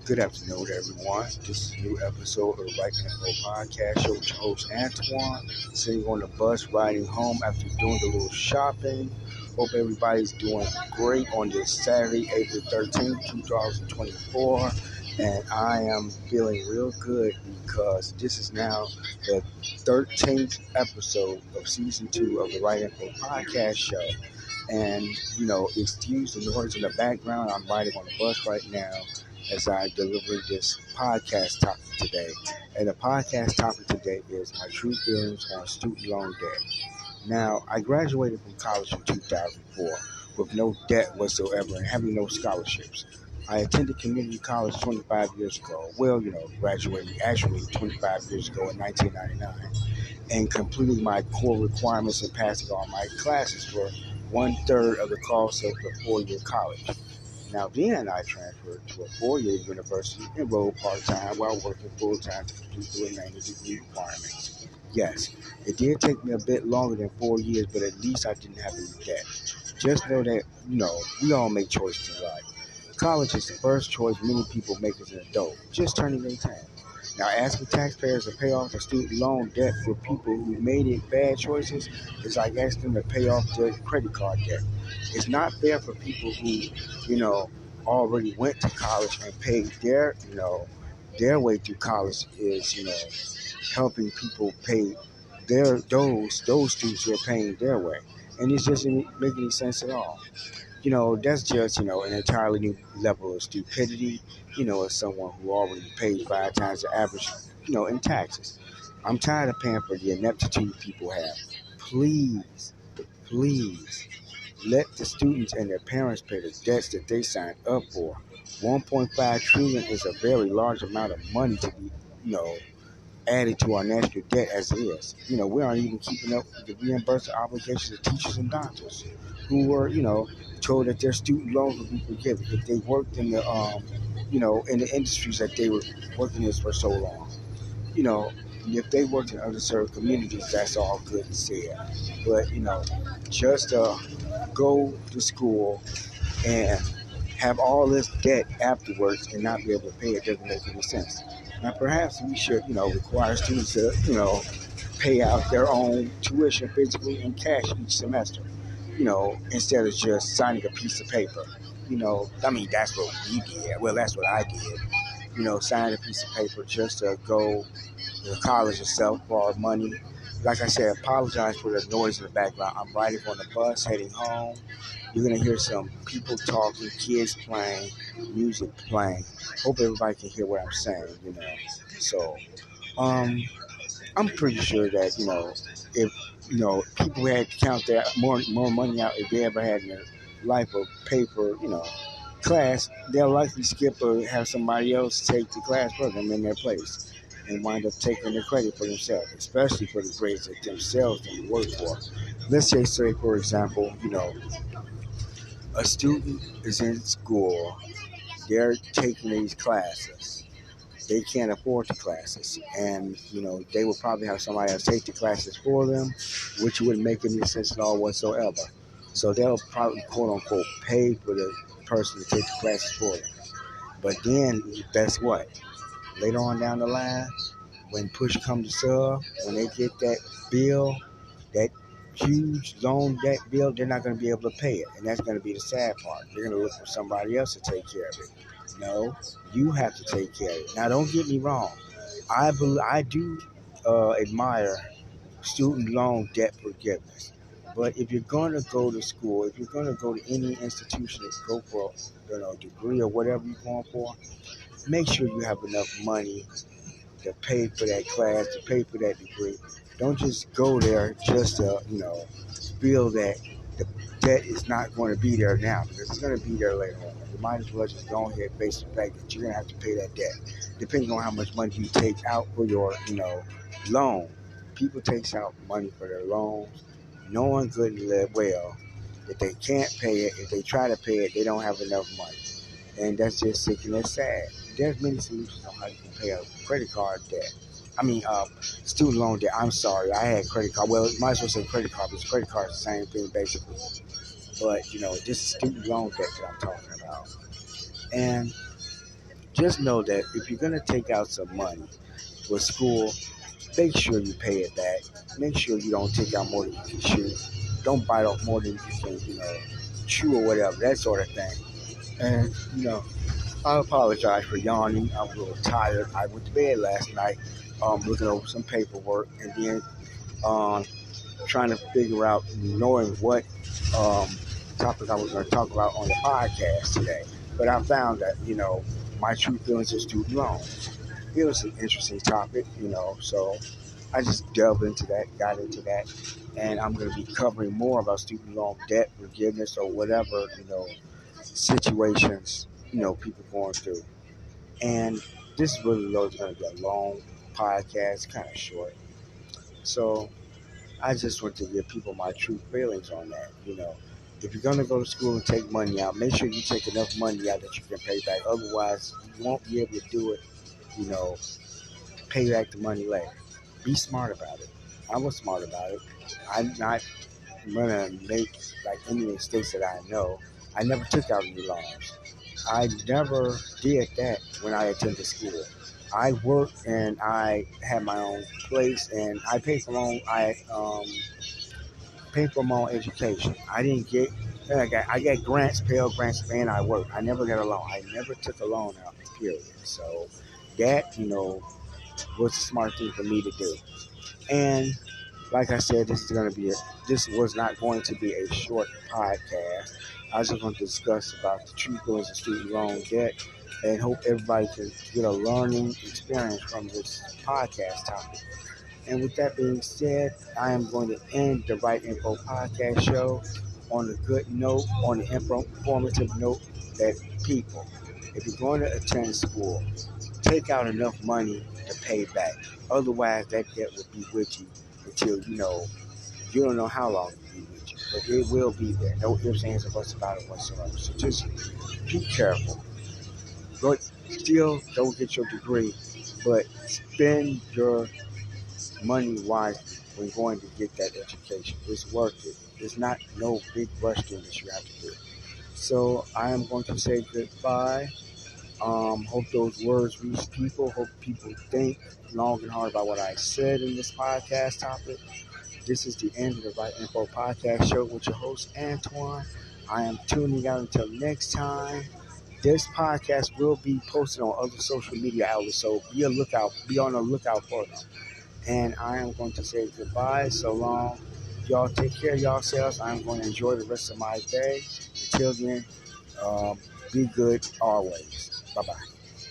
Good afternoon, everyone. This is a new episode of the Right Info Podcast Show with your host, Antoine, sitting on the bus riding home after doing a little shopping. Hope everybody's doing great on this Saturday, April 13th, 2024. And I am feeling real good because this is now the 13th episode of season 2 of the Right Info Podcast Show. And, excuse the noise in the background. I'm riding on the bus right now as I deliver this podcast topic today. And the podcast topic today is my true feelings on student loan debt. Now, I graduated from college in 2004 with no debt whatsoever and having no scholarships. I attended community college 25 years ago. Well, graduating actually 25 years ago in 1999 and completing my core requirements and passing all my classes for 1/3 of the cost of the 4-year college. Now then I transferred to a 4-year university, enrolled part-time while working full-time to complete the remaining degree requirements. Yes, it did take me a bit longer than 4 years, but at least I didn't have any debt. Just know that, we all make choices in life. College is the first choice many people make as an adult, just turning 18. Now, asking taxpayers to pay off the student loan debt for people who made it bad choices is like asking them to pay off their credit card debt. It's not fair for people who, already went to college and paid their way through college is, helping people pay those students who are paying their way. And it just doesn't make any sense at all. That's just, an entirely new level of stupidity, as someone who already pays 5 times the average, in taxes. I'm tired of paying for the ineptitude people have. Please, please, let the students and their parents pay the debts that they signed up for. 1.5 trillion is a very large amount of money to be, added to our national debt as it is. We aren't even keeping up with the reimbursement obligations of teachers and doctors who were, told that their student loans would be forgiven if they worked in in the industries that they were working in for so long. You know, if they worked in underserved communities, that's all good and said. But, just go to school and have all this debt afterwards and not be able to pay it doesn't make any sense. Now, perhaps we should, require students to, pay out their own tuition physically in cash each semester, instead of just signing a piece of paper. That's what we did. Well, that's what I did. Sign a piece of paper just to go to the college itself, borrow money. Like I said, apologize for the noise in the background. I'm riding on the bus heading home. You're going to hear some people talking, kids playing, music playing. Hope everybody can hear what I'm saying, So, um, I'm pretty sure that, if, people had to count their more money out if they ever had in their life or pay for, class, they'll likely skip or have somebody else take the class for them in their place and wind up taking the credit for themselves, especially for the grades that themselves didn't work for. Let's say, for example, a student is in school, they're taking these classes. They can't afford the classes, and they will probably have somebody else take the classes for them, which wouldn't make any sense at all whatsoever. So they'll probably quote unquote pay for the person to take the classes for them. But then, that's what later on down the line, when push comes to shove, when they get that bill, that huge loan debt bill, they're not going to be able to pay it. And that's going to be the sad part. They're going to look for somebody else to take care of it. No, you have to take care of it. Now, don't get me wrong. I do admire student loan debt forgiveness. But if you're going to go to school, if you're going to go to any institution to go for a degree or whatever you're going for, make sure you have enough money to pay for that class, to pay for that degree. Don't just go there just to, feel that the debt is not going to be there now because it's going to be there later on. You might as well just go ahead and face the fact that you're going to have to pay that debt, depending on how much money you take out for your, loan. People take out money for their loans, knowing good and well that they can't pay it. If they try to pay it, they don't have enough money. And that's just sick and that's sad. There's many solutions on how you can pay a credit card debt. Student loan debt. I'm sorry, I had credit card. Well, might as well say credit card because credit card is the same thing basically. But this is student loan debt that I'm talking about. And just know that if you're gonna take out some money for school, make sure you pay it back. Make sure you don't take out more than you can chew. Don't bite off more than you can, chew or whatever, that sort of thing. And, I apologize for yawning. I'm a little tired. I went to bed last night looking over some paperwork and then um, trying to figure out, knowing what um, topic I was going to talk about on the podcast today. But I found that, my true feelings of student loans. It was an interesting topic, so I just delved into that, got into that, and I'm going to be covering more about student loan debt forgiveness or whatever, situations, people going through. And this really was going to be a long podcast, kind of short. So I just want to give people my true feelings on that. If you're going to go to school and take money out, make sure you take enough money out that you can pay back. Otherwise, you won't be able to do it, you know, pay back the money later. Be smart about it. I was smart about it. I'm not going to make like any mistakes that I know. I never took out any loans. I never did that when I attended school. I worked and I had my own place and I paid for my own. I paid for my own education. I didn't get. I got grants, Pell grants, and I worked. I never got a loan. I never took a loan out. Period. So that was a smart thing for me to do. And like I said, this was not going to be a short podcast. I was just going to discuss about the true feelings of student loan debt and hope everybody can get a learning experience from this podcast topic. And with that being said, I am going to end the Right Info podcast show on a good note, on an informative note that people, if you're going to attend school, take out enough money to pay back. Otherwise, that debt will be with you until you don't know how long it'll be with you, but it will be there. No ifs, ands, or buts about it whatsoever. So just be careful. But still, don't get your degree, but spend your money wisely when going to get that education. It's worth it. It's not no big rush thing that you have to do. So I am going to say goodbye. Hope those words reach people. Hope people think long and hard about what I said in this podcast topic. This is the end of the Right Info podcast show with your host, Antoine. I am tuning out until next time. This podcast will be posted on other social media outlets, so be on the lookout for them. And I am going to say goodbye. So long. Y'all take care of yourselves. I'm going to enjoy the rest of my day. Until then, be good always. Bye-bye.